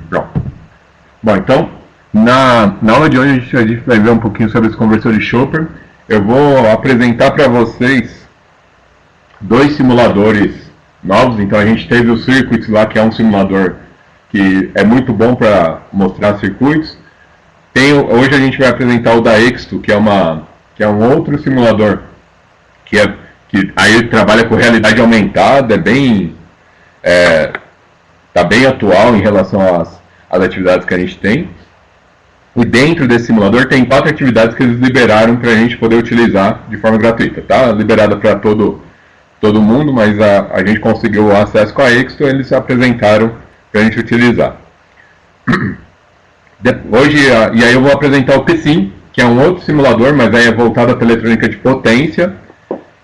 Pronto. Bom, então, na aula de hoje a gente vai ver um pouquinho sobre esse conversor de Chopper. Eu vou apresentar para vocês dois simuladores novos. Então a gente teve o Circuits lá, que é um simulador que é muito bom para mostrar circuitos. Hoje a gente vai apresentar o da Exto, que é um outro simulador que aí trabalha com realidade aumentada, tá bem atual em relação às atividades que a gente tem. E dentro desse simulador tem 4 atividades que eles liberaram para a gente poder utilizar de forma gratuita. Tá liberada para todo mundo, mas a gente conseguiu o acesso com a Exto, eles apresentaram para a gente utilizar. E aí eu vou apresentar o P-Sim, que é um outro simulador, mas aí é voltado para eletrônica de potência.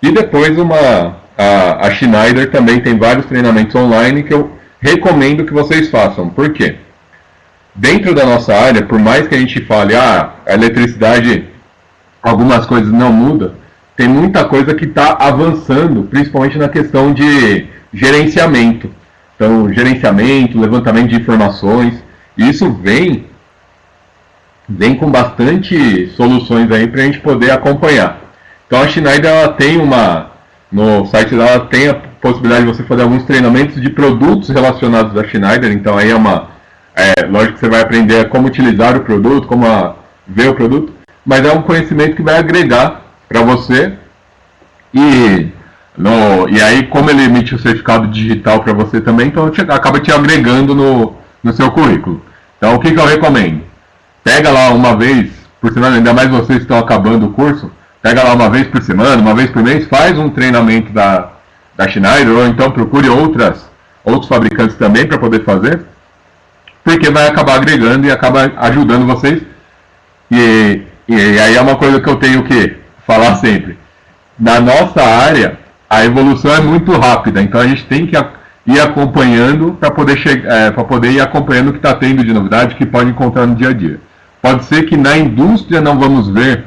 E depois a Schneider também tem vários treinamentos online que eu recomendo que vocês façam. Por quê? Dentro da nossa área, por mais que a gente fale, a eletricidade, algumas coisas não mudam, tem muita coisa que está avançando, principalmente na questão de gerenciamento. Então, gerenciamento, levantamento de informações, isso vem com bastante soluções aí para a gente poder acompanhar. Então a Schneider, ela tem no site dela, ela tem a possibilidade de você fazer alguns treinamentos de produtos relacionados da Schneider. Então aí lógico que você vai aprender como utilizar o produto, como ver o produto, mas é um conhecimento que vai agregar para você. E aí, como ele emite o certificado digital para você também, então acaba te agregando no seu currículo. Então o que eu recomendo? Pega lá uma vez por semana, ainda mais vocês que estão acabando o curso, pega lá uma vez por semana, uma vez por mês, faz um treinamento da Schneider, ou então procure outros fabricantes também para poder fazer, porque vai acabar agregando e acaba ajudando vocês. E aí é uma coisa que eu tenho que falar sempre. Na nossa área, a evolução é muito rápida, então a gente tem que ir acompanhando para poder ir acompanhando o que está tendo de novidade, que pode encontrar no dia a dia. Pode ser que na indústria não vamos ver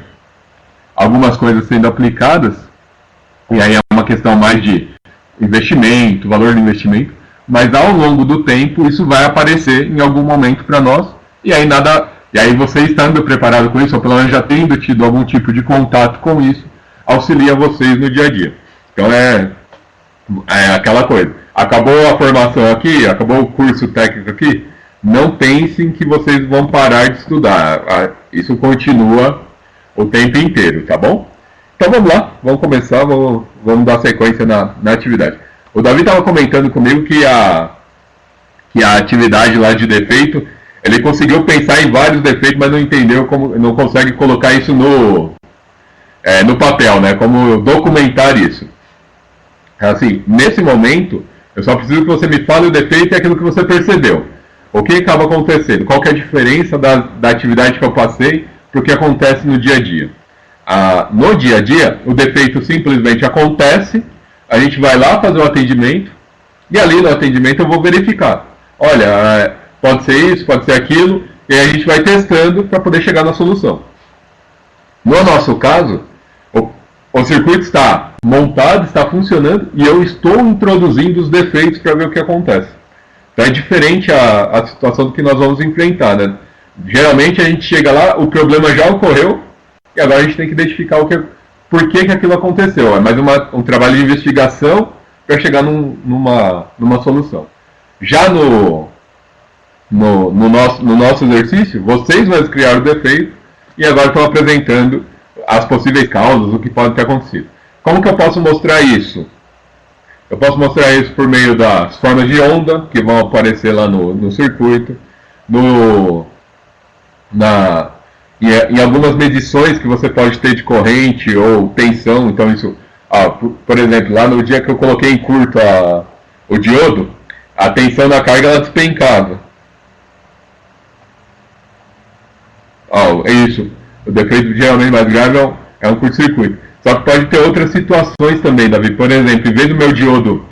algumas coisas sendo aplicadas, e aí é uma questão mais de investimento, valor do investimento, mas ao longo do tempo isso vai aparecer em algum momento para nós, e aí você estando preparado com isso, ou pelo menos já tendo tido algum tipo de contato com isso, auxilia vocês no dia a dia. Então é aquela coisa. Acabou a formação aqui, acabou o curso técnico aqui, não pensem que vocês vão parar de estudar. Isso continua o tempo inteiro, tá bom? Então vamos lá, vamos começar, vamos dar sequência na atividade. O Davi estava comentando comigo que a atividade lá de defeito, ele conseguiu pensar em vários defeitos, mas não entendeu não consegue colocar isso no papel, né? Como documentar isso. Assim, nesse momento, eu só preciso que você me fale o defeito e aquilo que você percebeu. O que acaba acontecendo? Qual que é a diferença da atividade que eu passei para o que acontece no dia a dia? No dia a dia, o defeito simplesmente acontece, a gente vai lá fazer o atendimento, e ali no atendimento eu vou verificar. Olha, pode ser isso, pode ser aquilo, e aí a gente vai testando para poder chegar na solução. No nosso caso, o circuito está montado, está funcionando, e eu estou introduzindo os defeitos para ver o que acontece. Então é diferente a situação do que nós vamos enfrentar, né? Geralmente a gente chega lá, o problema já ocorreu, e agora a gente tem que identificar por que aquilo aconteceu. É mais um trabalho de investigação para chegar numa solução. Já no nosso exercício, vocês mesmos criaram o defeito e agora estão apresentando as possíveis causas, o que pode ter acontecido. Como que eu posso mostrar isso? Eu posso mostrar isso por meio das formas de onda que vão aparecer lá no circuito, em algumas medições que você pode ter de corrente ou tensão. Então isso, por exemplo, lá no dia que eu coloquei em curto o diodo, a tensão da carga ela despencava. É isso. O defeito geralmente mais grave é um curto-circuito. Só que pode ter outras situações também, Davi. Por exemplo, em vez do meu diodo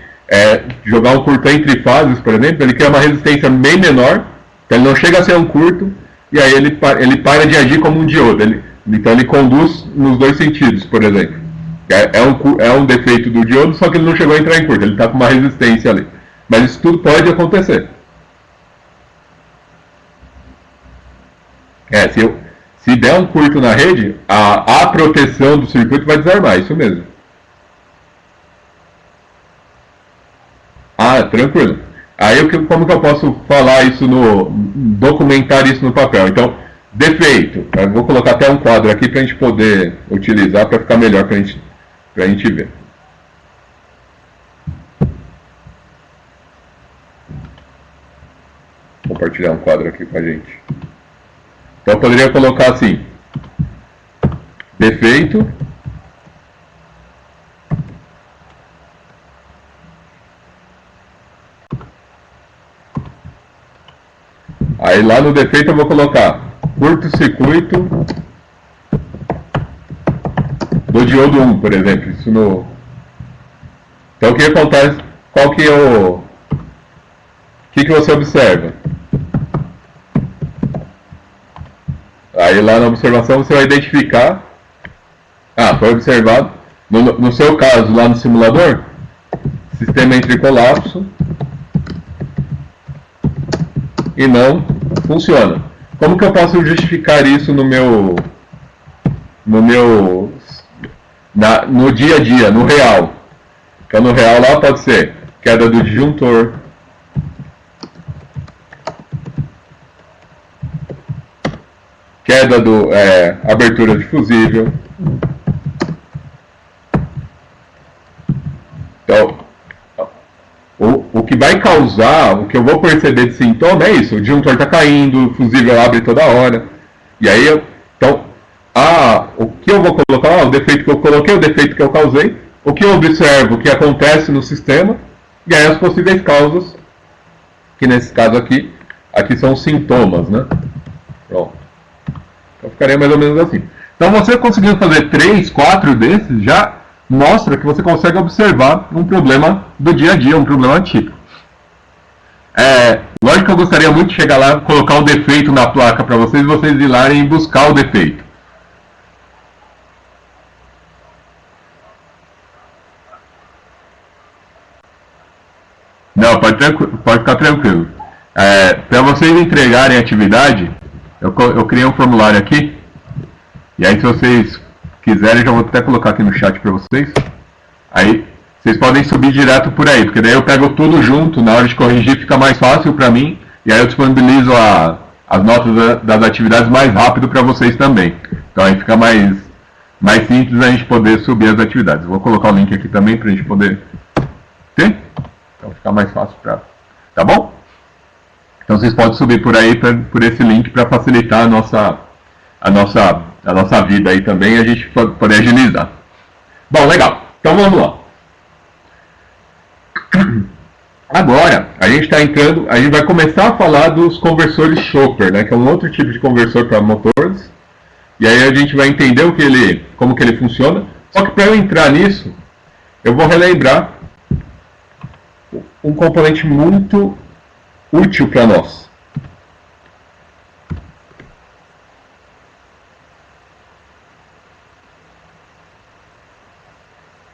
jogar um curto entre fases, por exemplo, ele cria uma resistência bem menor, então ele não chega a ser um curto, e aí ele para de agir como um diodo. Então ele conduz nos dois sentidos, por exemplo. É um defeito do diodo, só que ele não chegou a entrar em curto, ele está com uma resistência ali. Mas isso tudo pode acontecer. Se der um curto na rede, a proteção do circuito vai desarmar, isso mesmo. Ah, tranquilo. Aí como que eu posso falar isso documentar isso no papel? Então, defeito. Eu vou colocar até um quadro aqui para a gente poder utilizar para ficar melhor para a gente ver. Vou compartilhar um quadro aqui com a gente. Então eu poderia colocar assim, defeito, aí lá no defeito eu vou colocar curto-circuito do diodo 1, por exemplo. Isso no... Então o que acontece, qual que é o que você observa? Aí lá na observação você vai identificar, foi observado, no seu caso lá no simulador, sistema entre colapso e não funciona. Como que eu posso justificar isso no dia a dia, no real? Então no real lá pode ser queda do disjuntor, queda do abertura de fusível. Então, o que vai causar, o que eu vou perceber de sintoma é isso: o disjuntor está caindo, o fusível abre toda hora. E aí, então, o que eu vou colocar, o defeito que eu coloquei, o defeito que eu causei, o que eu observo, o que acontece no sistema, e aí as possíveis causas, que nesse caso aqui são os sintomas, né? Pronto. Então ficaria mais ou menos assim. Então você conseguindo fazer 3, 4 desses, já mostra que você consegue observar um problema do dia a dia, um problema típico. Lógico que eu gostaria muito de chegar lá, colocar um defeito na placa para vocês e vocês ir lá e buscar o defeito. Não, pode ficar tranquilo. Para vocês entregarem a atividade, eu criei um formulário aqui. E aí, se vocês quiserem, já vou até colocar aqui no chat para vocês. Aí, vocês podem subir direto por aí, porque daí eu pego tudo junto, na hora de corrigir fica mais fácil para mim. E aí eu disponibilizo as notas das atividades mais rápido para vocês também. Então aí fica mais simples a gente poder subir as atividades. Vou colocar o link aqui também para a gente poder ter. Então fica mais fácil para... Tá bom? Então vocês podem subir por aí, por esse link, para facilitar a nossa vida aí também e a gente poder agilizar. Bom, legal. Então vamos lá. Agora, a gente está entrando, a gente vai começar a falar dos conversores Chopper, né, que é um outro tipo de conversor para motores. E aí a gente vai entender como que ele funciona. Só que para eu entrar nisso, eu vou relembrar um componente muito útil para nós.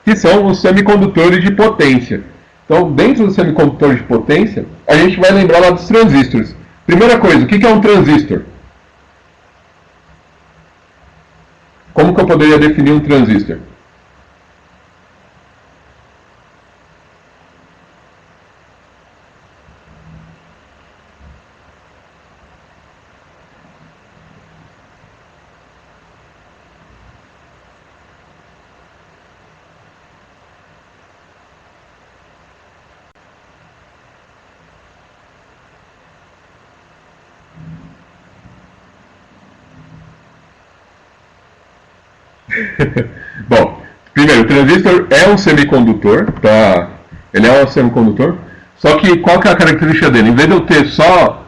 Que são os semicondutores de potência. Então, dentro do semicondutor de potência, a gente vai lembrar lá dos transistores. Primeira coisa, o que é um transistor? Como que eu poderia definir um transistor? Bom, primeiro, o transistor é um semicondutor, tá? Ele é um semicondutor, só que qual que é a característica dele? Em vez de eu ter só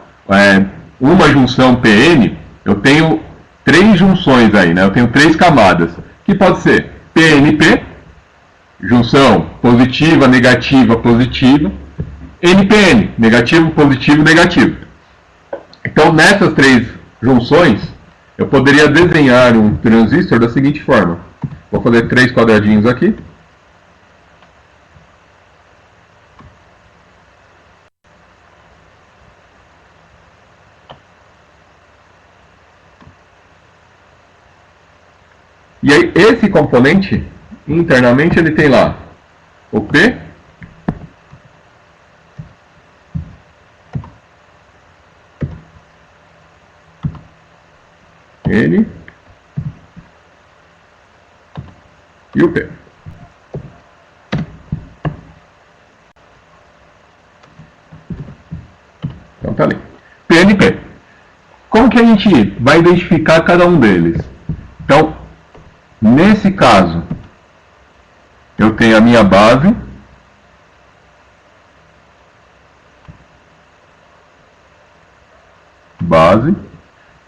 uma junção PN, eu tenho 3 junções aí, né? Eu tenho 3 camadas, que pode ser PNP, junção positiva, negativa, positiva, NPN, negativo, positivo, negativo. Então, nessas 3 junções, eu poderia desenhar um transistor da seguinte forma. Vou fazer 3 quadradinhos aqui. E aí esse componente, internamente, ele tem lá o P, N e o P. Então tá ali. PNP. Como que a gente vai identificar cada um deles? Então, nesse caso, eu tenho a minha base,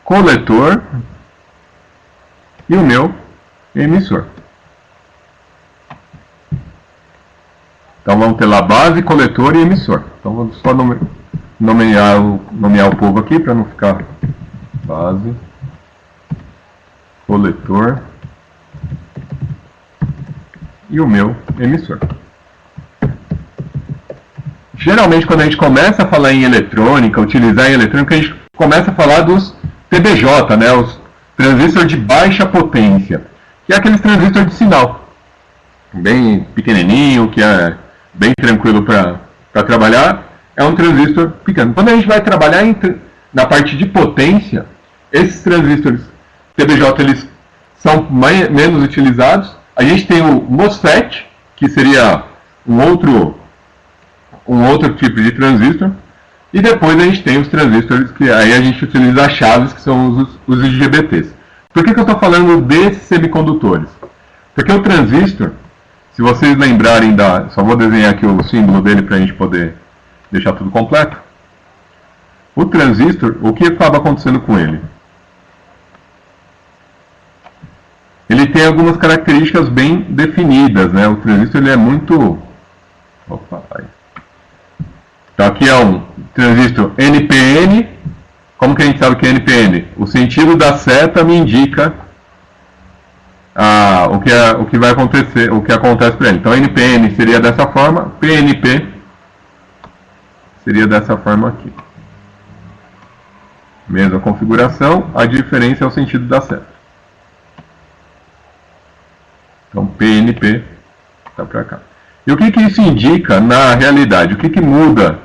coletor e o meu emissor. Então vamos ter lá base, coletor e emissor. Então vamos só nomear o povo aqui para não ficar base, coletor e o meu emissor. Geralmente quando a gente começa a falar em eletrônica, utilizar em eletrônica, a gente começa a falar dos TBJ, né, os transistores de baixa potência, que é aqueles transistores de sinal, bem pequenininho, que é bem tranquilo para trabalhar, é um transistor pequeno. Quando a gente vai trabalhar na parte de potência, esses transistores TBJ eles são menos utilizados. A gente tem o MOSFET, que seria um outro tipo de transistor, e depois a gente tem os transistores que aí a gente utiliza as chaves, que são os IGBTs. Por que eu estou falando desses semicondutores? Porque o transistor, se vocês lembrarem só vou desenhar aqui o símbolo dele para a gente poder deixar tudo completo. O transistor, o que acaba acontecendo com ele? Ele tem algumas características bem definidas, né? O transistor ele é muito... Opa, aí. Então aqui é um transistor NPN. Como que a gente sabe que é NPN? O sentido da seta me indica o que vai acontecer, o que acontece para ele. Então NPN seria dessa forma, PNP seria dessa forma aqui. Mesma configuração, a diferença é o sentido da seta. Então PNP está para cá. E o que isso indica na realidade? O que muda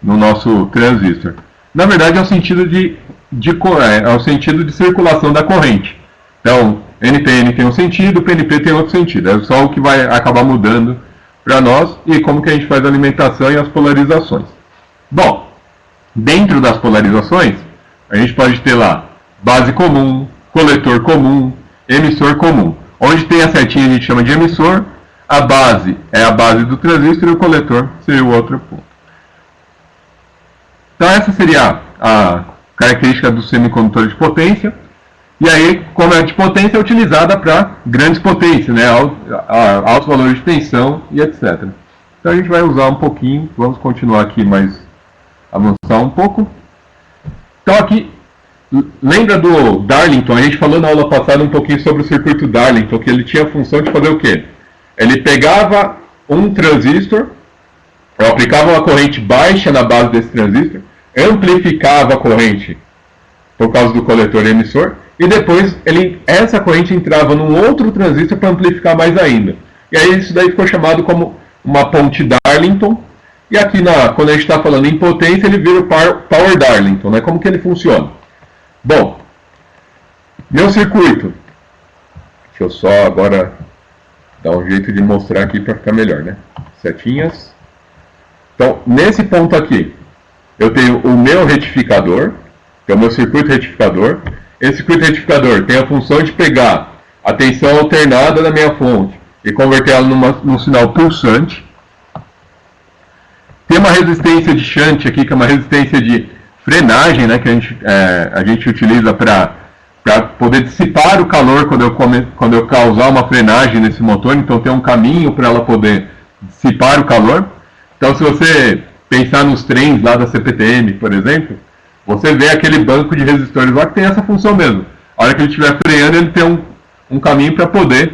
no nosso transistor? Na verdade é o sentido é o sentido de circulação da corrente. Então, NPN tem um sentido, PNP tem outro sentido. É só o que vai acabar mudando para nós e como que a gente faz a alimentação e as polarizações. Bom, dentro das polarizações, a gente pode ter lá base comum, coletor comum, emissor comum. Onde tem a setinha a gente chama de emissor, a base é a base do transistor e o coletor seria o outro ponto. Então essa seria a característica do semicondutor de potência. E aí, como é de potência, é utilizada para grandes potências, né? Altos valores de tensão e etc. Então a gente vai usar um pouquinho, vamos continuar aqui, mas avançar um pouco. Então aqui, lembra do Darlington? A gente falou na aula passada um pouquinho sobre o circuito Darlington, que ele tinha a função de fazer o quê? Ele pegava um transistor, ou aplicava uma corrente baixa na base desse transistor, amplificava a corrente por causa do coletor e emissor, e depois essa corrente entrava num outro transistor para amplificar mais ainda. E aí isso daí ficou chamado como uma ponte Darlington, e aqui quando a gente está falando em potência, ele vira o Power Darlington, né? Como que ele funciona? Bom, meu circuito, deixa eu só agora dar um jeito de mostrar aqui para ficar melhor, né? Setinhas. Então, nesse ponto aqui, eu tenho o meu retificador, que é o meu circuito retificador. Esse circuito retificador tem a função de pegar a tensão alternada da minha fonte e converter ela num sinal pulsante. Tem uma resistência de shunt aqui, que é uma resistência de frenagem, né, que a gente utiliza para poder dissipar o calor quando eu causar uma frenagem nesse motor. Então tem um caminho para ela poder dissipar o calor. Então se você pensar nos trens lá da CPTM, por exemplo, você vê aquele banco de resistores lá que tem essa função mesmo. A hora que ele estiver freando, ele tem um caminho para poder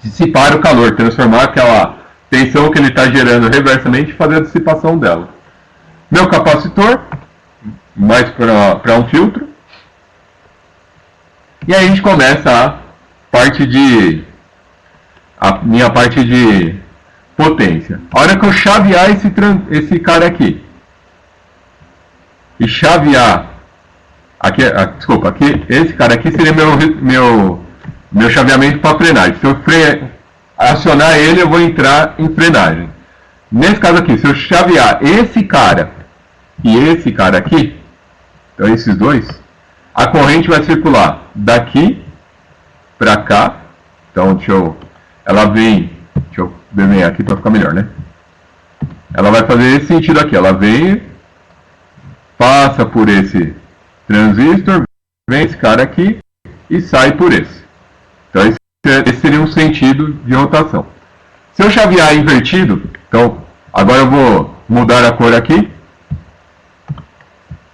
dissipar o calor, transformar aquela tensão que ele está gerando reversamente e fazer a dissipação dela. Meu capacitor, mais para um filtro. E aí a gente começa minha parte de potência. A hora que eu chavear esse cara aqui e chavear aqui, esse cara aqui seria meu chaveamento para frenagem. Se eu acionar ele, eu vou entrar em frenagem. Nesse caso aqui, se eu chavear esse cara e esse cara aqui, então esses dois, a corrente vai circular daqui para cá. Então deixa eu desenhar aqui para ficar melhor, né? Ela vai fazer esse sentido aqui, ela vem, passa por esse transistor, vem esse cara aqui e sai por esse. Então esse seria um sentido de rotação. Se eu chavear invertido, então agora eu vou mudar a cor aqui,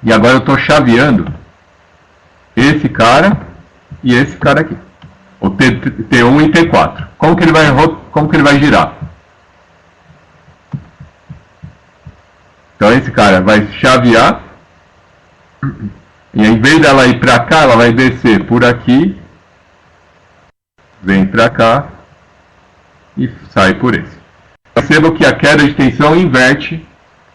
e agora eu estou chaveando esse cara e esse cara aqui, o T1 e T4. Como que ele vai girar? Então esse cara vai chavear, e em vez dela ir para cá, ela vai descer por aqui, vem para cá e sai por esse. Perceba que a queda de tensão inverte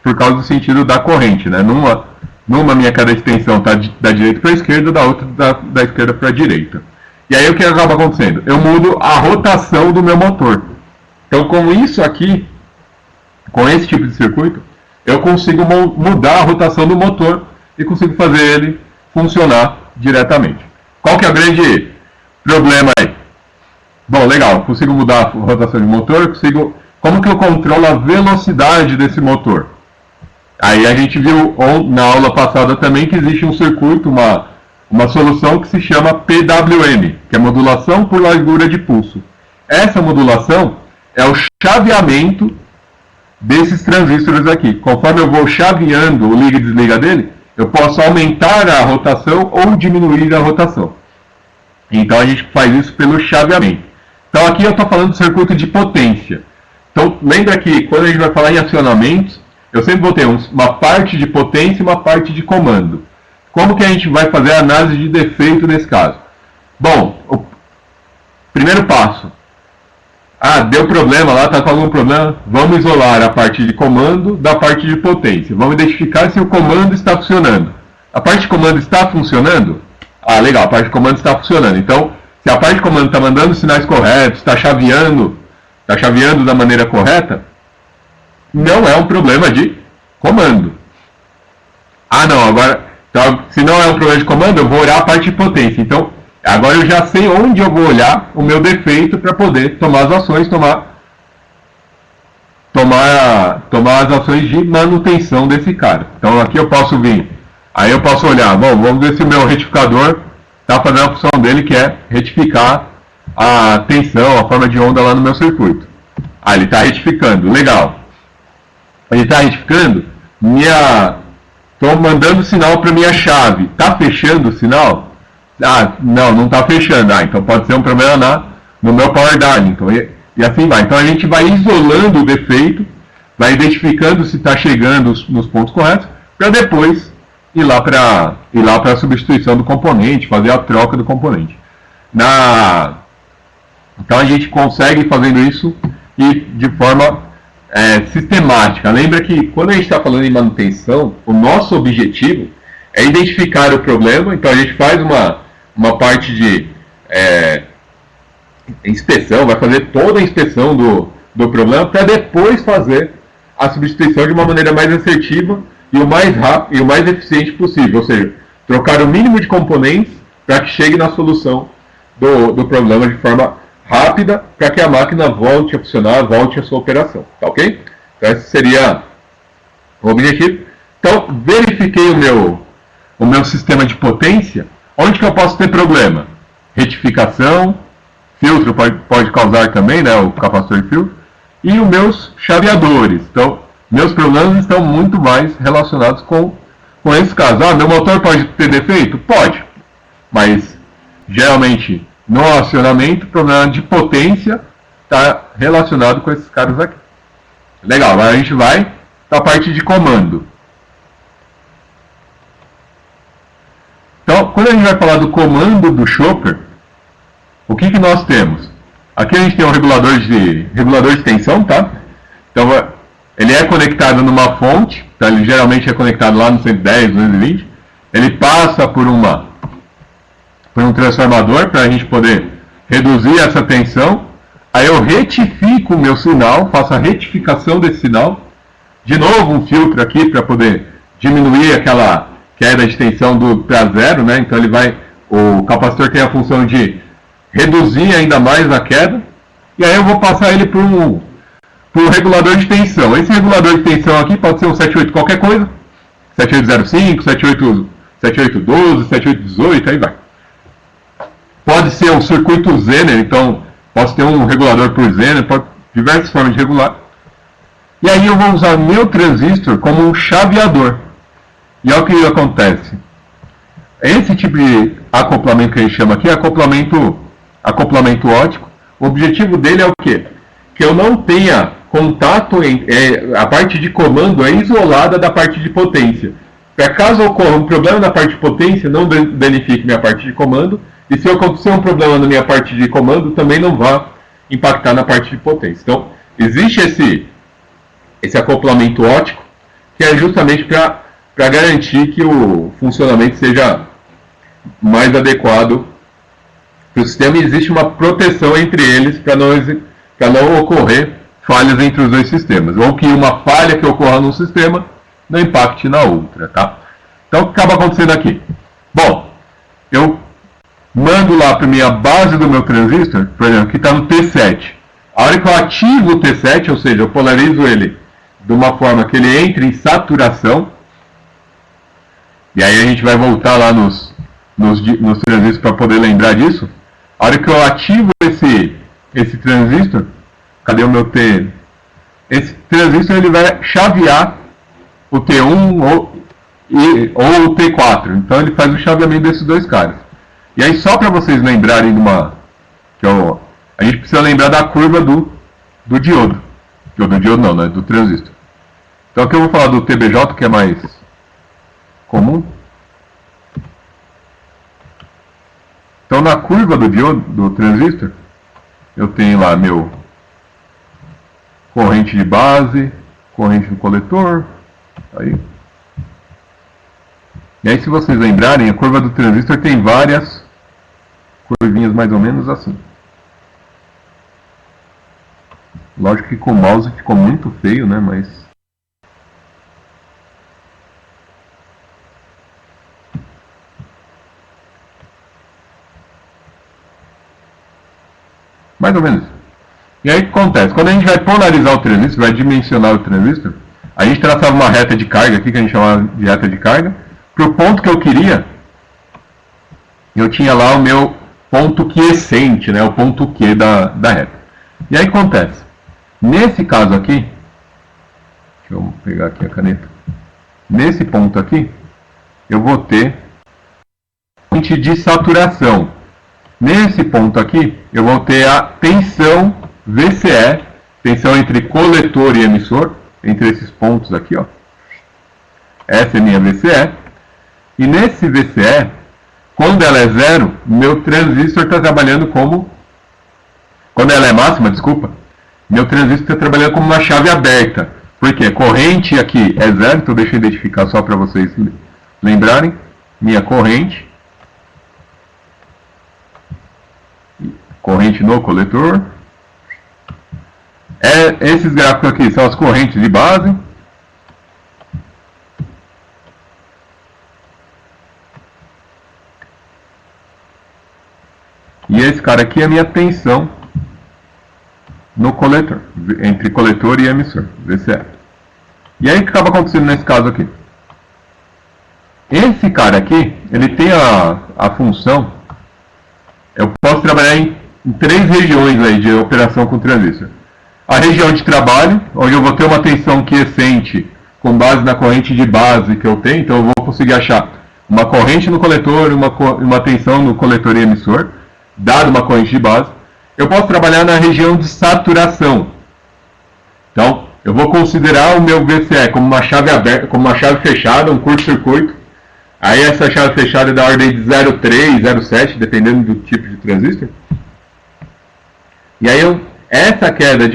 por causa do sentido da corrente, né? Numa minha queda de tensão está da direita para a esquerda, da outra da esquerda para a direita. E aí o que acaba acontecendo? Eu mudo a rotação do meu motor. Então com isso aqui, com esse tipo de circuito, eu consigo mudar a rotação do motor e consigo fazer ele funcionar diretamente. Qual que é o grande problema aí? Bom, legal, consigo mudar a rotação do motor, como que eu controlo a velocidade desse motor? Aí a gente viu na aula passada também que existe um circuito, uma solução que se chama PWM, que é modulação por largura de pulso. Essa modulação é o chaveamento desses transistores aqui. Conforme eu vou chaveando o liga e desliga dele, eu posso aumentar a rotação ou diminuir a rotação. Então a gente faz isso pelo chaveamento. Então aqui eu estou falando do circuito de potência. Então lembra que quando a gente vai falar em acionamentos, eu sempre vou ter uma parte de potência e uma parte de comando. Como que a gente vai fazer a análise de defeito nesse caso? Bom, o primeiro passo. Deu problema lá, está com algum problema. Vamos isolar a parte de comando da parte de potência. Vamos identificar se o comando está funcionando. A parte de comando está funcionando? Legal, a parte de comando está funcionando. Então, se a parte de comando está mandando os sinais corretos, está chaveando da maneira correta, não é um problema de comando. Não, agora, então, se não é um problema de comando, eu vou olhar a parte de potência. Então, agora eu já sei onde eu vou olhar o meu defeito para poder tomar as ações, tomar as ações de manutenção desse cara. Então aqui eu posso vir, aí eu posso olhar, bom, vamos ver se o meu retificador está fazendo a função dele, que é retificar a tensão, a forma de onda lá no meu circuito. Ele está retificando, legal. Ele está retificando, estou mandando sinal para minha chave. Está fechando o sinal? Não está fechando. Então pode ser um problema no meu power dialing. Então, e assim vai. Então a gente vai isolando o defeito, vai identificando se está chegando nos pontos corretos, para depois ir lá para a substituição do componente, fazer a troca do componente. Então a gente consegue fazendo isso e de forma sistemática. Lembra que quando a gente está falando em manutenção, o nosso objetivo é identificar o problema. Então a gente faz uma parte de inspeção, vai fazer toda a inspeção do problema para depois fazer a substituição de uma maneira mais assertiva e o mais rápido e o mais eficiente possível, ou seja, trocar o mínimo de componentes para que chegue na solução do problema de forma rápida, para que a máquina volte a funcionar, volte a sua operação, tá ok? Então esse seria o objetivo. Então verifiquei o meu sistema de potência. Onde que eu posso ter problema? Retificação, filtro pode causar também, né, o capacitor de filtro, e os meus chaveadores. Então, meus problemas estão muito mais relacionados com esses casos. Meu motor pode ter defeito? Pode, mas geralmente no acionamento, o problema de potência está relacionado com esses caras aqui. Legal, agora a gente vai para a parte de comando. Então, quando a gente vai falar do comando do Chopper, o que nós temos? Aqui a gente tem um regulador de tensão, tá? Então, ele é conectado numa fonte, tá? Ele geralmente é conectado lá no 110, 220. Ele passa por um transformador para a gente poder reduzir essa tensão. Aí eu retifico o meu sinal, faço a retificação desse sinal. De novo um filtro aqui para poder diminuir aquela queda de tensão para zero, né? Então o capacitor tem a função de reduzir ainda mais a queda, e aí eu vou passar ele para um regulador de tensão. Esse regulador de tensão aqui pode ser um 78 qualquer coisa, 7805, 7812, 7818, aí vai. Pode ser um circuito Zener, então posso ter um regulador por Zener, diversas formas de regular. E aí eu vou usar meu transistor como um chaveador. E olha o que acontece. Esse tipo de acoplamento que a gente chama aqui é acoplamento óptico. O objetivo dele é o quê? Que eu não tenha contato, a parte de comando é isolada da parte de potência. Para caso ocorra um problema na parte de potência, não danifique minha parte de comando. E se acontecer um problema na minha parte de comando, também não vá impactar na parte de potência. Então, existe esse acoplamento óptico, que é justamente para garantir que o funcionamento seja mais adequado para o sistema, e existe uma proteção entre eles para não ocorrer falhas entre os dois sistemas, ou que uma falha que ocorra num sistema não impacte na outra, tá? Então, o que acaba acontecendo aqui? Bom, eu mando lá para a minha base do meu transistor, por exemplo, que está no T7. A hora que eu ativo o T7, ou seja, eu polarizo ele de uma forma que ele entre em saturação, e aí a gente vai voltar lá nos transistores para poder lembrar disso. A hora que eu ativo esse transistor, cadê o meu T? Esse transistor ele vai chavear o T1 ou o T4. Então ele faz o chaveamento desses dois caras. E aí só para vocês lembrarem a gente precisa lembrar da curva do diodo. Do diodo não, né? Do transistor. Então aqui eu vou falar do TBJ, que é mais comum. Então na curva do diodo, do transistor, eu tenho lá meu corrente de base, corrente do coletor, aí. E aí, se vocês lembrarem, a curva do transistor tem várias curvinhas mais ou menos assim. Lógico que com o mouse ficou muito feio, né? Mas mais ou menos. E aí o que acontece? Quando a gente vai polarizar o transistor, vai dimensionar o transistor, a gente traçava uma reta de carga aqui, que a gente chamava de reta de carga. Para o ponto que eu queria, eu tinha lá o meu ponto quiescente, né? O ponto Q da reta. E aí o que acontece? Nesse caso aqui, deixa eu pegar aqui a caneta. Nesse ponto aqui, eu vou ter corrente de saturação. Nesse ponto aqui, eu vou ter a tensão VCE, tensão entre coletor e emissor, entre esses pontos aqui, ó. Essa é minha VCE. E nesse VCE, quando ela é zero, meu transistor está trabalhando como... Quando ela é máxima, desculpa, meu transistor está trabalhando como uma chave aberta. Por quê? Corrente aqui é zero, então deixa eu identificar só para vocês lembrarem. Minha corrente no coletor. Esses gráficos aqui são as correntes de base. E esse cara aqui é a minha tensão no coletor, entre coletor e emissor, VCE. E aí o que acaba acontecendo nesse caso aqui? Esse cara aqui, ele tem a função, eu posso trabalhar em 3 regiões aí de operação com transistor. A região de trabalho, onde eu vou ter uma tensão quiescente com base na corrente de base que eu tenho, então eu vou conseguir achar uma corrente no coletor, uma tensão no coletor e emissor, dado uma corrente de base. Eu posso trabalhar na região de saturação. Então, eu vou considerar o meu VCE como uma chave aberta, como uma chave fechada, um curto-circuito. Aí essa chave fechada é da ordem de 0,3, 0,7, dependendo do tipo de transistor. E aí essa queda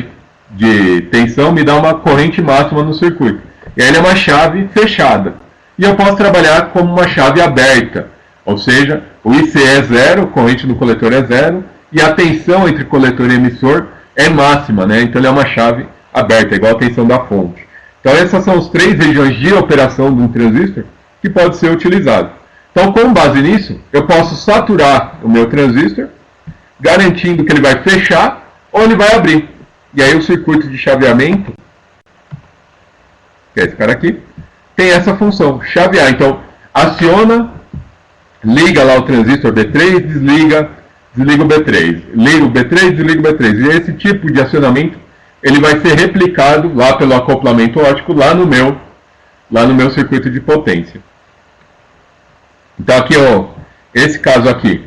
de tensão me dá uma corrente máxima no circuito. E aí ele é uma chave fechada. E eu posso trabalhar como uma chave aberta, ou seja, o IC é zero, corrente no coletor é zero, e a tensão entre coletor e emissor é máxima, né? Então ele é uma chave aberta, igual a tensão da fonte. Então essas são as 3 regiões de operação de um transistor que pode ser utilizado. Então, com base nisso, eu posso saturar o meu transistor, garantindo que ele vai fechar ou ele vai abrir. E aí o circuito de chaveamento, que é esse cara aqui, tem essa função, chavear. Então, aciona, liga lá o transistor B3, desliga o B3. Liga o B3, desliga o B3. E esse tipo de acionamento, ele vai ser replicado lá pelo acoplamento óptico, lá no meu circuito de potência. Então aqui, ó, esse caso aqui,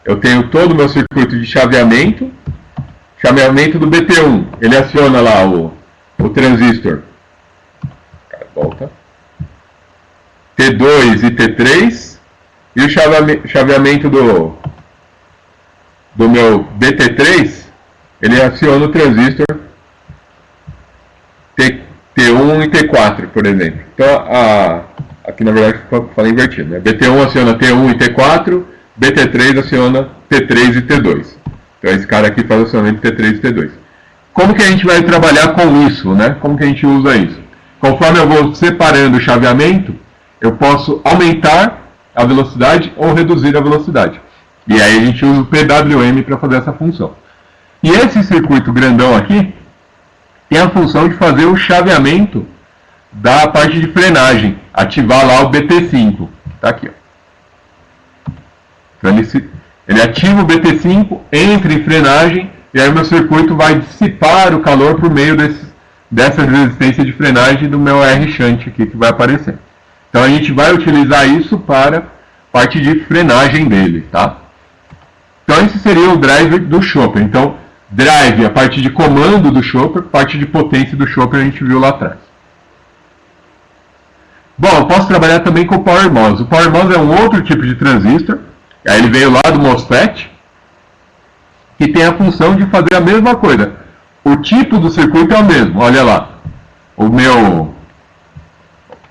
eu tenho todo o meu circuito de chaveamento do BT1. Ele aciona lá o transistor. Volta. T2 e T3. E o chaveamento do meu BT3, ele aciona o transistor T1 e T4, por exemplo. Então, aqui na verdade eu falei invertido, né? BT1 aciona T1 e T4, BT3 aciona T3 e T2. Então esse cara aqui faz o acionamento T3 e T2. Como que a gente vai trabalhar com isso, né? Como que a gente usa isso? Conforme eu vou separando o chaveamento, eu posso aumentar a velocidade ou reduzir a velocidade. E aí a gente usa o PWM para fazer essa função. E esse circuito grandão aqui tem a função de fazer o chaveamento da parte de frenagem, ativar lá o BT5. Tá aqui, ó. Então ele ativa o BT5, entra em frenagem, e aí o meu circuito vai dissipar o calor por meio dessa resistência de frenagem do meu R-shunt aqui que vai aparecer. Então a gente vai utilizar isso para a parte de frenagem dele, tá? Então esse seria o driver do chopper. Então, drive, a parte de comando do chopper, parte de potência do chopper a gente viu lá atrás. Bom, eu posso trabalhar também com o Power MOS. O Power MOS é um outro tipo de transistor. Aí ele veio lá do MOSFET, que tem a função de fazer a mesma coisa. O tipo do circuito é o mesmo. Olha lá. O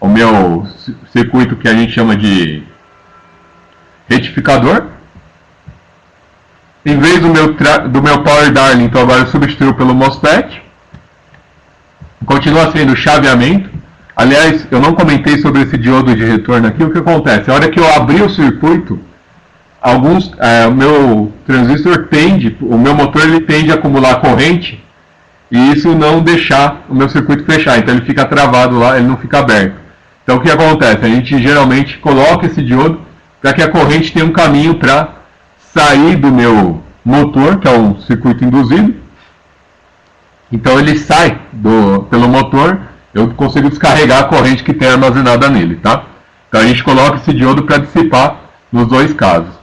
meu circuito que a gente chama de retificador. Em vez do meu Power Darling, então agora eu substituo pelo MOSFET. Continua sendo chaveamento. Aliás, eu não comentei sobre esse diodo de retorno aqui. O que acontece? A hora que eu abrir o circuito, o meu transistor o meu motor ele tende a acumular corrente e isso não deixar o meu circuito fechar. Então ele fica travado lá, ele não fica aberto. Então o que acontece? A gente geralmente coloca esse diodo para que a corrente tenha um caminho para sair do meu motor, que é um circuito induzido. Então ele sai pelo motor, eu consigo descarregar a corrente que tem armazenada nele, tá? Então a gente coloca esse diodo para dissipar nos dois casos.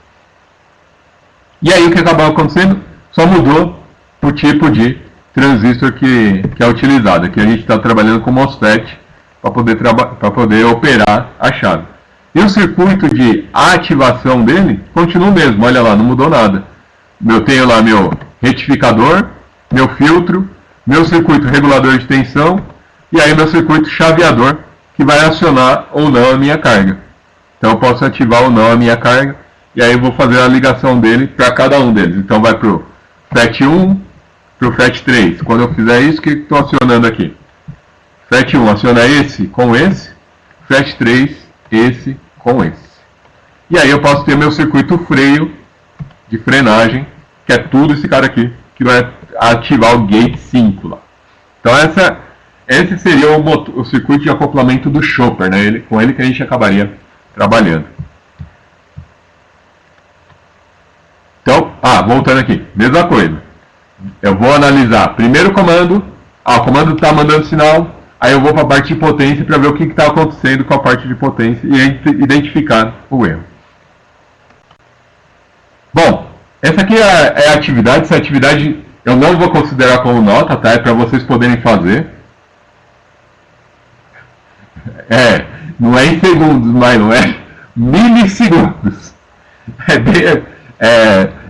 E aí o que acabou acontecendo? Só mudou o tipo de transistor que é utilizado. Aqui a gente está trabalhando com MOSFET para poder operar a chave. E o circuito de ativação dele continua o mesmo, olha lá, não mudou nada. Eu tenho lá meu retificador, meu filtro, meu circuito regulador de tensão e aí meu circuito chaveador que vai acionar ou não a minha carga. Então eu posso ativar ou não a minha carga e aí eu vou fazer a ligação dele para cada um deles. Então vai para o FET 1, para o FET 3. Quando eu fizer isso, o que estou acionando aqui? FET 1 aciona esse com esse, FET 3 esse com esse. E aí eu posso ter meu circuito freio de frenagem, que é tudo esse cara aqui, que vai ativar o gate 5 lá. Então esse seria o circuito de acoplamento do chopper, né? Com ele que a gente acabaria trabalhando. Então, voltando aqui, mesma coisa. Eu vou analisar primeiro o comando, o comando está mandando sinal, aí eu vou para a parte de potência para ver o que está acontecendo com a parte de potência e identificar o erro. Bom, essa aqui é a atividade. Essa atividade eu não vou considerar como nota, tá? É para vocês poderem fazer. Não é em segundos, mas não é milissegundos.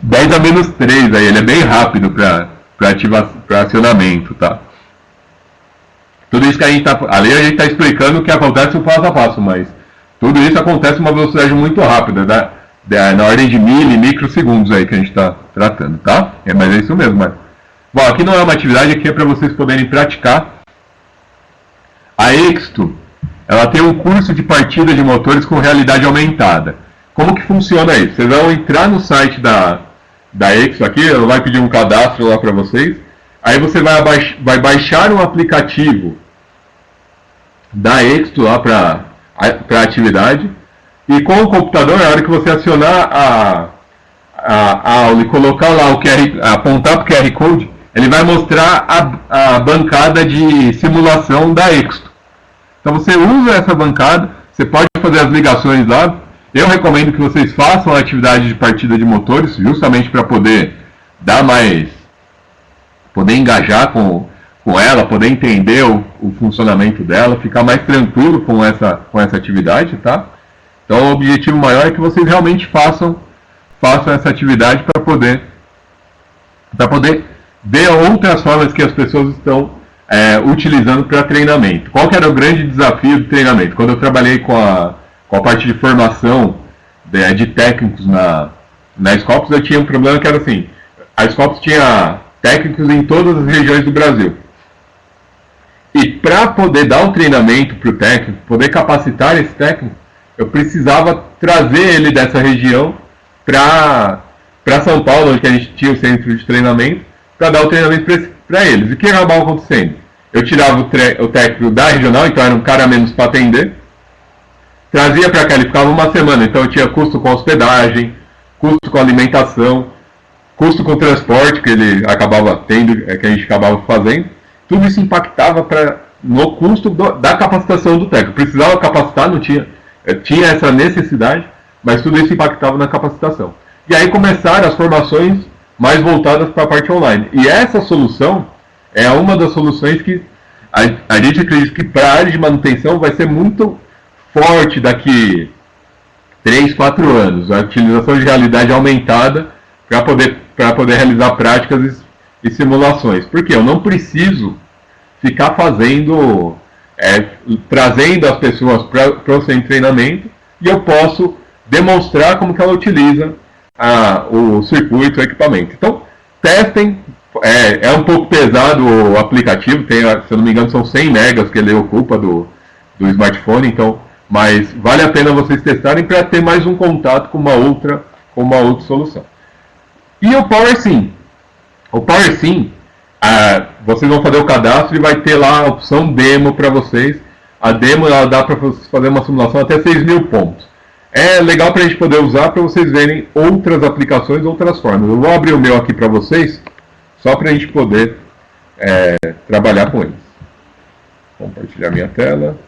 10 a menos 3 aí, ele é bem rápido para para acionamento, tá? Tudo isso que a gente está... Ali a gente está explicando o que acontece no passo a passo, mas tudo isso acontece numa velocidade muito rápida, na ordem de microsegundos aí que a gente está tratando, tá? Mas é isso mesmo, mas... Bom, aqui não é uma atividade, aqui é para vocês poderem praticar. A Exto, ela tem um curso de partida de motores com realidade aumentada. Como que funciona isso? Vocês vão entrar no site da Exto aqui, ela vai pedir um cadastro lá para vocês. Aí você vai baixar um aplicativo da Exto lá para a atividade. E com o computador, na hora que você acionar a aula e colocar lá o QR, apontar para o QR Code, ele vai mostrar a bancada de simulação da Exto. Então você usa essa bancada, você pode fazer as ligações lá. Eu recomendo que vocês façam a atividade de partida de motores, justamente para poder dar mais, poder engajar com ela, poder entender o funcionamento dela, ficar mais tranquilo com essa atividade, tá? Então o objetivo maior é que vocês realmente façam essa atividade para poder ver outras formas que as pessoas estão utilizando para treinamento. Qual que era o grande desafio do treinamento? Quando eu trabalhei com a parte de formação de técnicos na Scopus, eu tinha um problema que era assim, a Scopus tinha técnicos em todas as regiões do Brasil. E para poder dar o treinamento para o técnico, poder capacitar esse técnico, eu precisava trazer ele dessa região para São Paulo, onde a gente tinha o centro de treinamento, para dar o treinamento para eles. E o que acabava acontecendo? Eu tirava o técnico da regional, então era um cara menos para atender, trazia para cá, ele ficava uma semana, então eu tinha custo com hospedagem, custo com alimentação, custo com transporte que ele acabava tendo, que a gente acabava fazendo. Tudo isso impactava no custo da capacitação do técnico. Precisava capacitar, não tinha essa necessidade, mas tudo isso impactava na capacitação. E aí começaram as formações mais voltadas para a parte online. E essa solução é uma das soluções que a gente acredita que para a área de manutenção vai ser muito forte daqui 3, 4 anos. A utilização de realidade aumentada para poder realizar práticas e simulações. Porque eu não preciso ficar trazendo as pessoas para o centro de treinamento, e eu posso demonstrar como que ela utiliza o circuito, o equipamento. Então, testem. É um pouco pesado o aplicativo, se eu não me engano são 100 megas que ele ocupa do smartphone, então, mas vale a pena vocês testarem para ter mais um contato com uma outra solução. E o PowerSim. O PowerSim, vocês vão fazer o cadastro e vai ter lá a opção demo para vocês. A demo ela dá para vocês fazer uma simulação até 6.000 pontos. É legal para a gente poder usar para vocês verem outras aplicações, outras formas. Eu vou abrir o meu aqui para vocês, só para a gente poder trabalhar com eles. Vou compartilhar minha tela.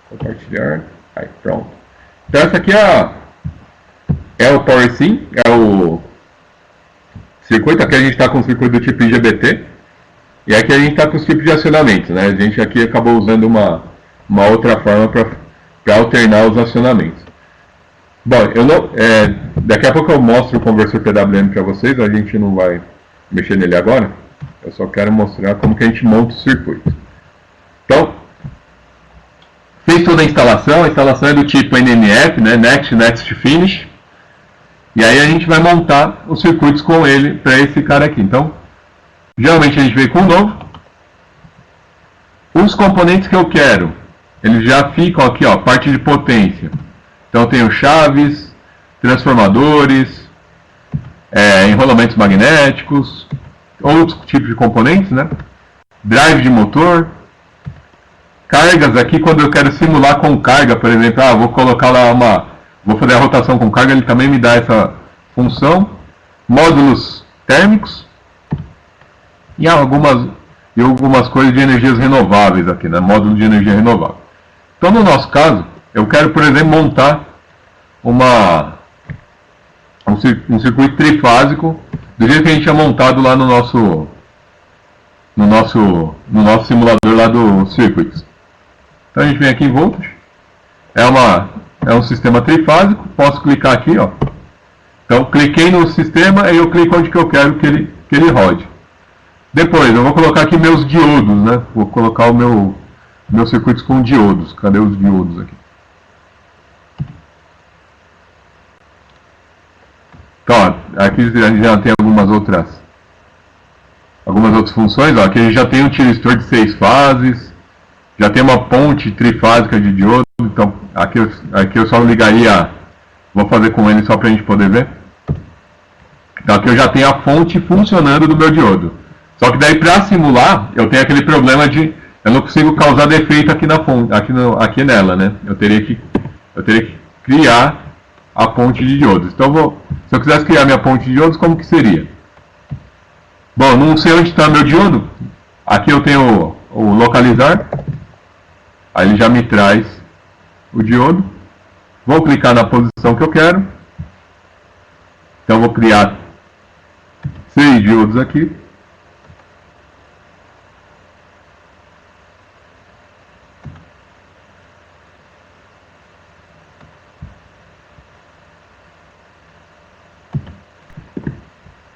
Compartilhar. Aí, pronto. Então essa aqui é o PowerSim, é o circuito. Aqui a gente está com o circuito do tipo IGBT. E aqui a gente está com os tipos de acionamento, né? A gente aqui acabou usando uma outra forma para alternar os acionamentos. Bom, daqui a pouco eu mostro o conversor PWM para vocês, a gente não vai mexer nele agora. Eu só quero mostrar como que a gente monta o circuito. Então, fez toda a instalação é do tipo NNF, né? Next Finish. E aí a gente vai montar os circuitos com ele para esse cara aqui. Então, geralmente a gente vem com o novo. Os componentes que eu quero, eles já ficam aqui, ó, parte de potência. Então eu tenho chaves, transformadores, enrolamentos magnéticos, outros tipos de componentes, né? Drive de motor. Cargas aqui, quando eu quero simular com carga, por exemplo, vou colocar lá vou fazer a rotação com carga, ele também me dá essa função. Módulos térmicos e e algumas coisas de energias renováveis aqui, né? Módulo de energia renovável. Então, no nosso caso, eu quero, por exemplo, montar um circuito trifásico do jeito que a gente tinha montado lá no nosso simulador lá do Circuits. Então a gente vem aqui em Voltage, é um sistema trifásico, posso clicar aqui, ó. Então cliquei no sistema e eu clico onde que eu quero que ele rode. Depois eu vou colocar aqui meus diodos, né? Vou colocar meus circuitos com diodos. Cadê os diodos aqui? Então, ó, aqui a gente já tem algumas outras funções. Ó, aqui a gente já tem um tiristor de 6 fases, já tem uma ponte trifásica de diodo. Então, aqui eu só ligaria, vou fazer com ele só para a gente poder ver. Então, aqui eu já tenho a fonte funcionando do meu diodo. Só que daí, para simular, eu tenho aquele problema de eu não consigo causar defeito aqui na fonte, aqui nela, né? Eu teria que criar a ponte de diodos. Então, se eu quisesse criar minha ponte de diodos, como que seria? Bom, não sei onde está meu diodo. Aqui eu tenho o localizar. Aí ele já me traz o diodo. Vou clicar na posição que eu quero. Então, vou criar 6 diodos aqui.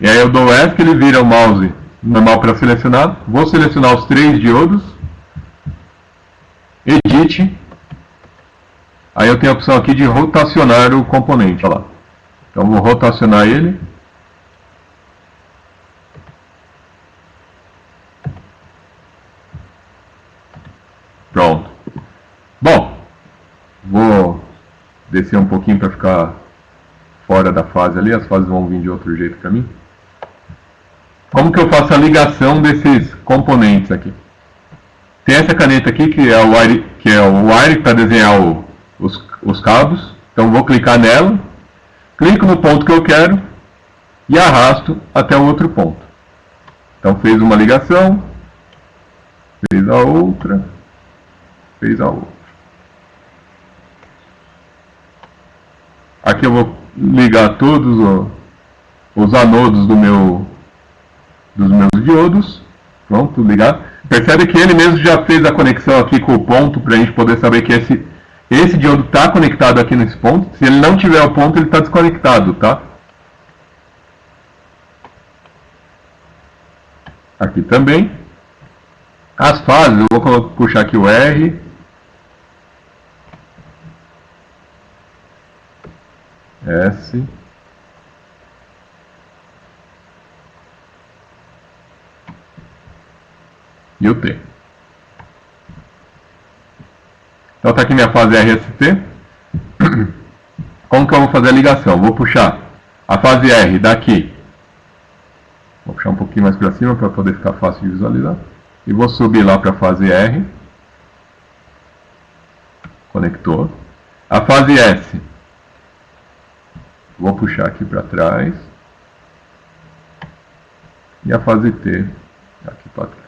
E aí eu dou ESC, ele vira o mouse normal para selecionar. Vou selecionar os 3 diodos. Edit. Aí eu tenho a opção aqui de rotacionar o componente. Olha lá. Então vou rotacionar ele. Pronto. Bom, vou descer um pouquinho para ficar fora da fase ali. As fases vão vir de outro jeito para mim. Como que eu faço a ligação desses componentes aqui? Tem essa caneta aqui que é o wire para desenhar os cabos. Então vou clicar nela, clico no ponto que eu quero e arrasto até o outro ponto. Então fez uma ligação, fez a outra, fez a outra. Aqui eu vou ligar todos os anodos dos meus diodos. Pronto, ligar. Percebe que ele mesmo já fez a conexão aqui com o ponto para a gente poder saber que esse diodo está conectado aqui nesse ponto. Se ele não tiver o ponto, ele está desconectado, tá? Aqui também. As fases, eu vou puxar aqui o R. S. E o T. Então está aqui minha fase RST. Como que eu vou fazer a ligação? Vou puxar a fase R daqui. Vou puxar um pouquinho mais para cima para poder ficar fácil de visualizar. E vou subir lá para a fase R. Conectou. A fase S. Vou puxar aqui para trás. E a fase T aqui para trás.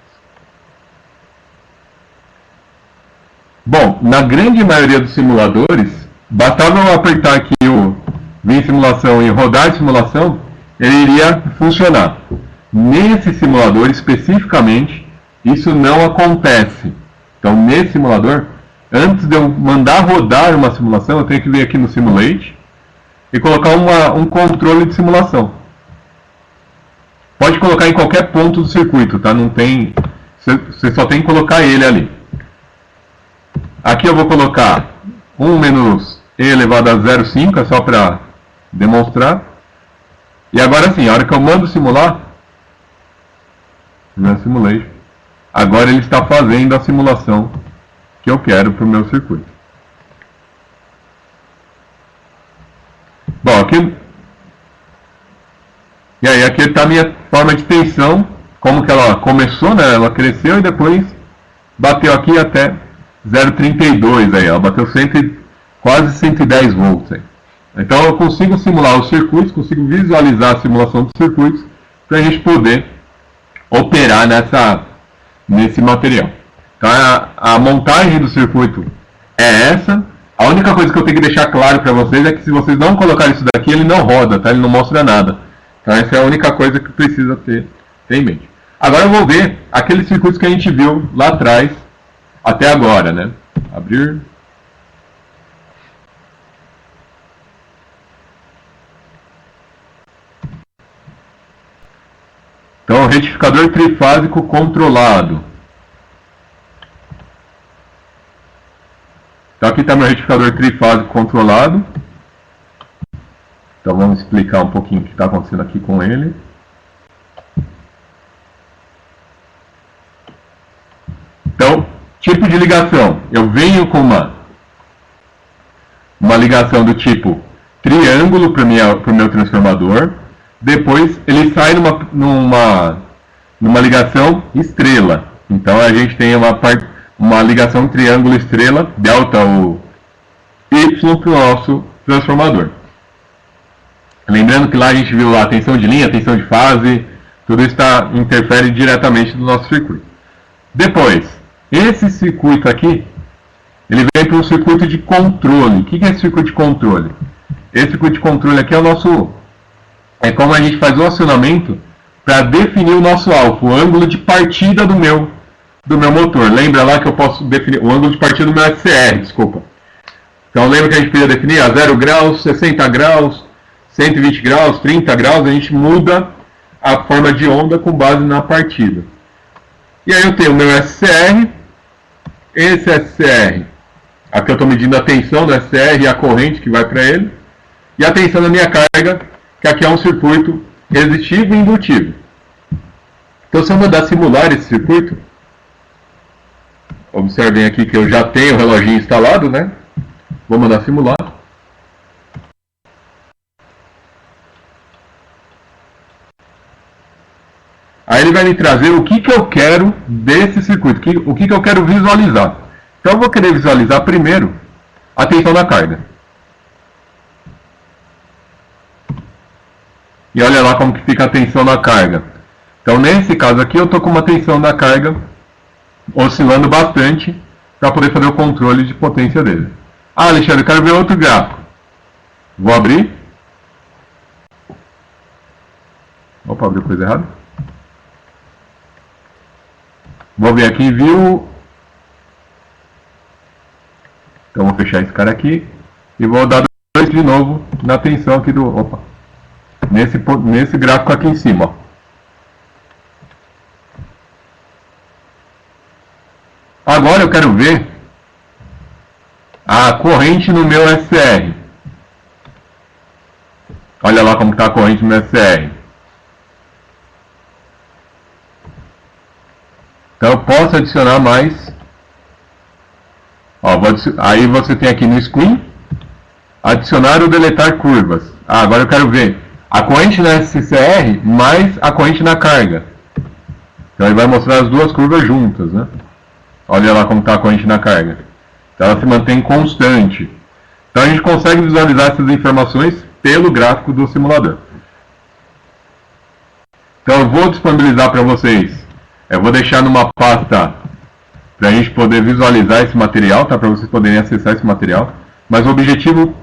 Bom, na grande maioria dos simuladores, bastava eu apertar aqui o vir simulação e rodar a simulação, ele iria funcionar. Nesse simulador especificamente, isso não acontece. Então, nesse simulador, antes de eu mandar rodar uma simulação, eu tenho que vir aqui no Simulate e colocar um controle de simulação. Pode colocar em qualquer ponto do circuito, tá? Não tem, você só tem que colocar ele ali. Aqui eu vou colocar 1 menos e elevado a 0,5, é só para demonstrar. E agora sim, a hora que eu mando simular, agora ele está fazendo a simulação que eu quero para o meu circuito. Bom, aqui... E aí, aqui está a minha forma de tensão, como que ela começou, né? Ela cresceu e depois bateu aqui até 0,32 aí, ela bateu quase 110 volts aí. Então eu consigo simular os circuitos, consigo visualizar a simulação dos circuitos para a gente poder operar nesse material. Então a montagem do circuito é essa. A única coisa que eu tenho que deixar claro para vocês é que se vocês não colocarem isso daqui, ele não roda, tá? Ele não mostra nada. Então essa é a única coisa que precisa ter em mente. Agora eu vou ver aqueles circuitos que a gente viu lá atrás, até agora, né? Abrir. Então, retificador trifásico controlado. Então, aqui está meu retificador trifásico controlado. Então, vamos explicar um pouquinho o que está acontecendo aqui com ele. Então, tipo de ligação. Eu venho com uma ligação do tipo triângulo para o meu transformador. Depois ele sai numa ligação estrela. Então a gente tem uma ligação triângulo estrela, delta ou Y para o nosso transformador. Lembrando que lá a gente viu a tensão de linha, tensão de fase, tudo isso interfere diretamente no nosso circuito. Depois, esse circuito aqui, ele vem para um circuito de controle. O que é esse circuito de controle? Esse circuito de controle aqui é como a gente faz o acionamento para definir o nosso alfa, o ângulo de partida do meu motor. Lembra lá que eu posso definir o ângulo de partida do meu SCR, desculpa. Então lembra que a gente podia definir a 0 graus, 60 graus, 120 graus, 30 graus, a gente muda a forma de onda com base na partida. E aí eu tenho o meu SCR, esse SCR, aqui eu estou medindo a tensão do SCR e a corrente que vai para ele, e a tensão da minha carga, que aqui é um circuito resistivo e indutivo. Então, se eu mandar simular esse circuito, observem aqui que eu já tenho o reloginho instalado, né? Vou mandar simular. Aí ele vai me trazer o que eu quero desse circuito, o que eu quero visualizar. Então eu vou querer visualizar primeiro a tensão da carga. E olha lá como que fica a tensão da carga. Então nesse caso aqui eu estou com uma tensão da carga oscilando bastante para poder fazer o controle de potência dele. Ah, Alexandre, eu quero ver outro gráfico. Vou abrir. Opa, abriu coisa errada. Vou ver aqui, viu? Então vou fechar esse cara aqui e vou dar 2 de novo na tensão aqui do... Opa! Nesse gráfico aqui em cima, ó. Agora eu quero ver a corrente no meu SCR. Olha lá como está a corrente no meu SCR. Então eu posso adicionar mais. Ó, aí você tem aqui no screen, adicionar ou deletar curvas. Ah, agora eu quero ver a corrente na SCR mais a corrente na carga. Então ele vai mostrar as duas curvas juntas, né? Olha lá como está a corrente na carga. Então ela se mantém constante. Então a gente consegue visualizar essas informações pelo gráfico do simulador. Então eu vou disponibilizar para vocês. Eu vou deixar numa pasta para a gente poder visualizar esse material, tá? Para vocês poderem acessar esse material. Mas o objetivo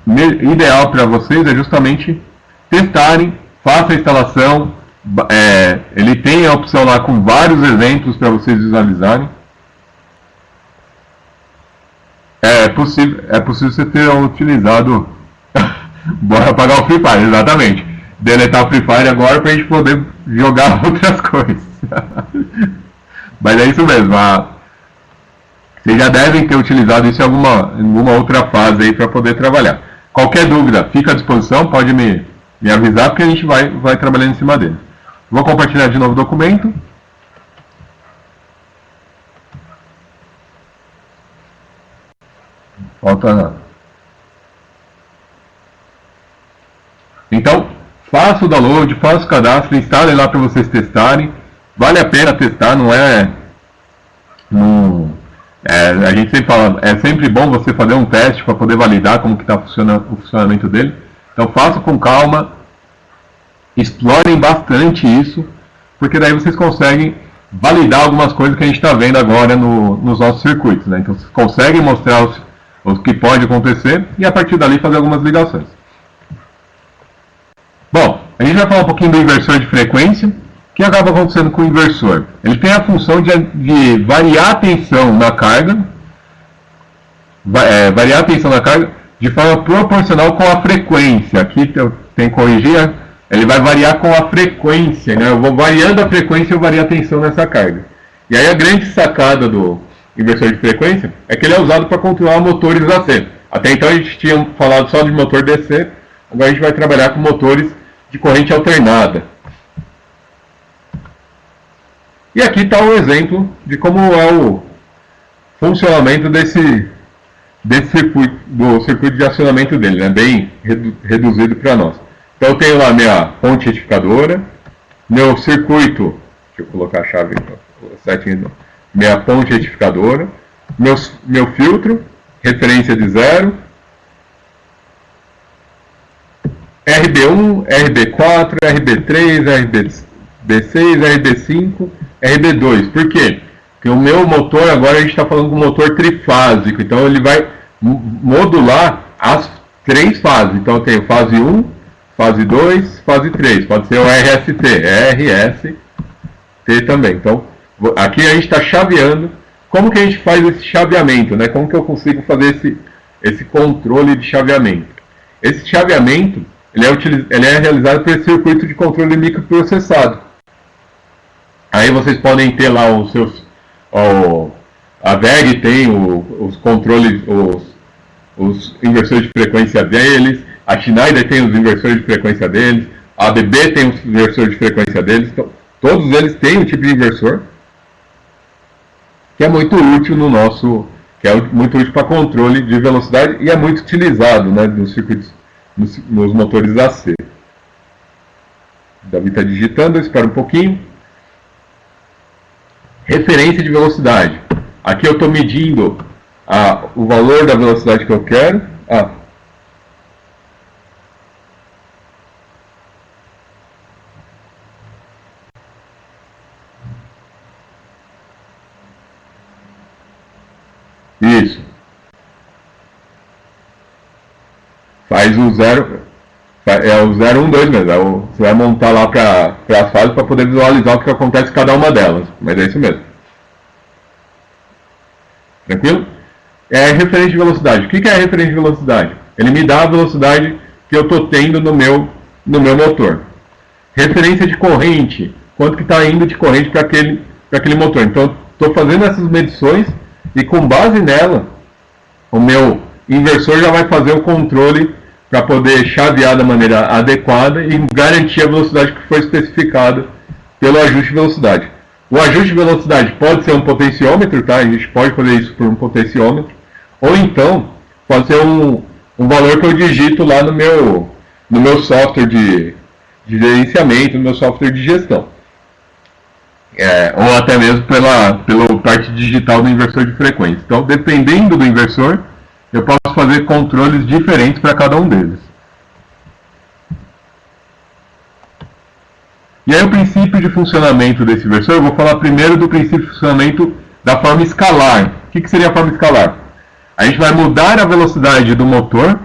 ideal para vocês é justamente testarem, faça a instalação. Ele tem a opção lá com vários exemplos para vocês visualizarem. É possível você ter utilizado. Bora apagar o Free Fire, exatamente. Deletar o Free Fire agora para a gente poder jogar outras coisas. Mas é isso mesmo. Vocês já devem ter utilizado isso em alguma outra fase aí para poder trabalhar. Qualquer dúvida, fica à disposição, pode me avisar, porque a gente vai trabalhando em cima dele. Vou compartilhar de novo o documento. Falta. Então, faça o download, faça o cadastro, instale lá para vocês testarem. Vale a pena testar, não é... a gente sempre fala, é sempre bom você fazer um teste para poder validar como que está funcionando o funcionamento dele. Então faça com calma, explorem bastante isso, porque daí vocês conseguem validar algumas coisas que a gente está vendo agora nos nossos circuitos, né? Então, você consegue mostrar o que pode acontecer e, a partir dali, fazer algumas ligações. Bom, a gente vai falar um pouquinho do inversor de frequência. O que acaba acontecendo com o inversor? Ele tem a função de variar a tensão na carga, de forma proporcional com a frequência. Aqui eu tenho que corrigir, ele vai variar com a frequência, né? Eu vou variando a frequência, eu vario a tensão nessa carga. E aí a grande sacada do inversor de frequência é que ele é usado para controlar motores AC. Até então a gente tinha falado só de motor DC, agora a gente vai trabalhar com motores de corrente alternada. E aqui está um exemplo de como é o funcionamento desse circuito, do circuito de acionamento dele, né? Bem reduzido para nós. Então eu tenho lá minha ponte retificadora, meu circuito, deixa eu colocar a chave, minha ponte retificadora, meu filtro, referência de 0, RB1, RB4, RB3, RB6, RB5, RB2. Por quê? Porque o meu motor, agora a gente está falando com motor trifásico, então ele vai modular as 3 fases. Então eu tenho fase 1, fase 2, fase 3. Pode ser o RST também. Então aqui a gente está chaveando. Como que a gente faz esse chaveamento, né? Como que eu consigo fazer esse controle de chaveamento? Esse chaveamento ele é realizado pelo circuito de controle microprocessado. Aí vocês podem ter lá os seus... a VEG tem os controles, os inversores de frequência deles, a Schneider tem os inversores de frequência deles, a ABB tem os inversores de frequência deles, então, todos eles têm um tipo de inversor que é muito útil muito útil para controle de velocidade e é muito utilizado, né, nos circuitos, nos motores AC. O Davi está digitando, eu espero um pouquinho. Referência de velocidade. Aqui eu estou medindo o valor da velocidade que eu quero. Isso. Faz o 0. É o 0, 1, 2 mesmo. Você vai montar lá para as fases para poder visualizar o que acontece em cada uma delas. Mas é isso mesmo. Tranquilo? É referência de velocidade. O que é a referência de velocidade? Ele me dá a velocidade que eu estou tendo no meu motor. Referência de corrente. Quanto que está indo de corrente para aquele motor. Então, estou fazendo essas medições e com base nela, o meu inversor já vai fazer o controle para poder chavear da maneira adequada e garantir a velocidade que foi especificada pelo ajuste de velocidade. O ajuste de velocidade pode ser um potenciômetro, tá? A gente pode fazer isso por um potenciômetro, ou então pode ser um valor que eu digito lá no meu software de gerenciamento, no meu software de gestão. Ou até mesmo pela parte digital do inversor de frequência. Então, dependendo do inversor, eu posso fazer controles diferentes para cada um deles. E aí o princípio de funcionamento desse inversor, eu vou falar primeiro do princípio de funcionamento da forma escalar. O que seria a forma escalar? A gente vai mudar a velocidade do motor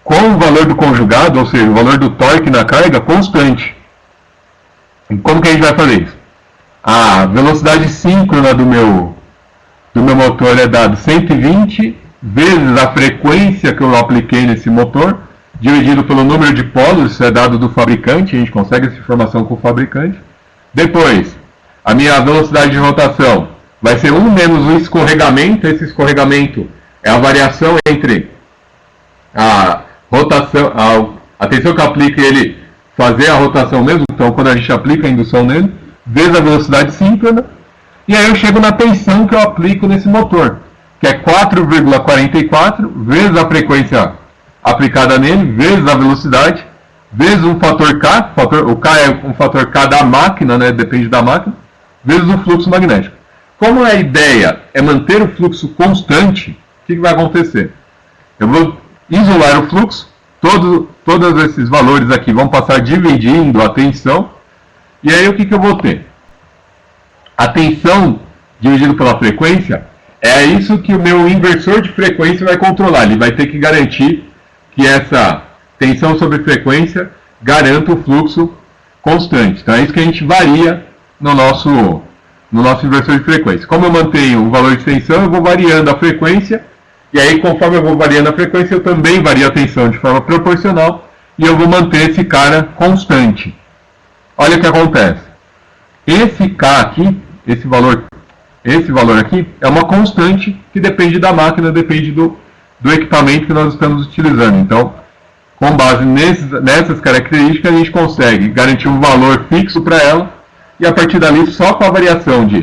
com o valor do conjugado, ou seja, o valor do torque na carga constante. E como que a gente vai fazer isso? A velocidade síncrona do meu motor é dado 120 vezes a frequência que eu apliquei nesse motor, dividido pelo número de polos, isso é dado do fabricante, a gente consegue essa informação com o fabricante. Depois, a minha velocidade de rotação vai ser 1 menos o escorregamento. Esse escorregamento é a variação entre a rotação, a tensão que eu aplico e ele fazer a rotação mesmo, então quando a gente aplica a indução nele, vezes a velocidade síncrona, e aí eu chego na tensão que eu aplico nesse motor, que é 4,44 vezes a frequência aplicada nele, vezes a velocidade, vezes um fator K, o K é um fator K da máquina, né, depende da máquina, vezes o fluxo magnético. Como a ideia é manter o fluxo constante, o que vai acontecer? Eu vou isolar o fluxo, todos esses valores aqui vão passar dividindo a tensão, e aí o que eu vou ter? A tensão dividido pela frequência é isso que o meu inversor de frequência vai controlar. Ele vai ter que garantir que essa tensão sobre frequência garanta o fluxo constante. Então é isso que a gente varia no nosso inversor de frequência. Como eu mantenho o valor de tensão, eu vou variando a frequência, e aí conforme eu vou variando a frequência, eu também vario a tensão de forma proporcional, e eu vou manter esse cara constante. Olha o que acontece. Esse K aqui, esse valor aqui, é uma constante que depende da máquina, depende do equipamento que nós estamos utilizando. Então, com base nessas características, a gente consegue garantir um valor fixo para ela, e a partir dali, só com a variação de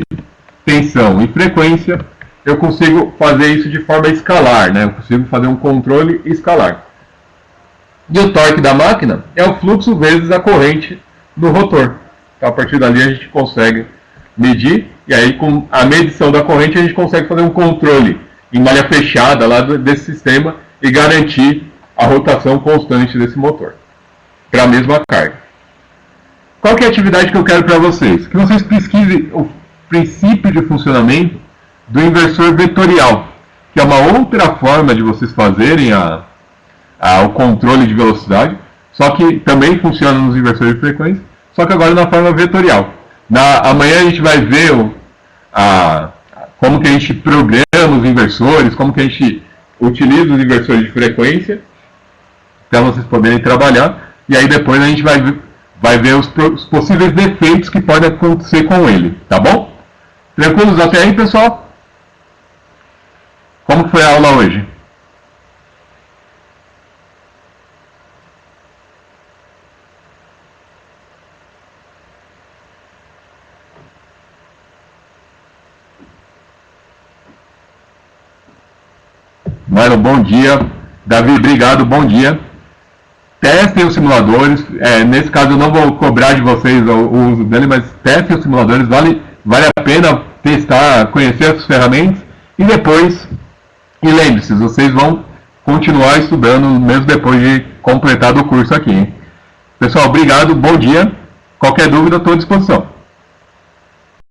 tensão e frequência, eu consigo fazer isso de forma escalar, né? Eu consigo fazer um controle escalar. E o torque da máquina é o fluxo vezes a corrente no rotor. Então, a partir dali, a gente consegue medir, e aí com a medição da corrente, a gente consegue fazer um controle em malha fechada lá desse sistema e garantir a rotação constante desse motor para a mesma carga. Qual que é a atividade que eu quero para vocês? Que vocês pesquisem o princípio de funcionamento do inversor vetorial, que é uma outra forma de vocês fazerem o controle de velocidade, só que também funciona nos inversores de frequência, só que agora na forma vetorial. Amanhã a gente vai ver como que a gente programa os inversores, como que a gente utiliza os inversores de frequência, para vocês poderem trabalhar, e aí depois a gente vai ver os possíveis defeitos que podem acontecer com ele, tá bom? Tranquilos até aí, pessoal? Como foi a aula hoje? Marlon, bom dia. Davi, obrigado, bom dia. Testem os simuladores. Nesse caso eu não vou cobrar de vocês o uso dele, mas testem os simuladores. Vale a pena testar, conhecer as ferramentas. E depois, lembre-se, vocês vão continuar estudando mesmo depois de completar o curso aqui. Hein? Pessoal, obrigado, bom dia. Qualquer dúvida, estou à disposição.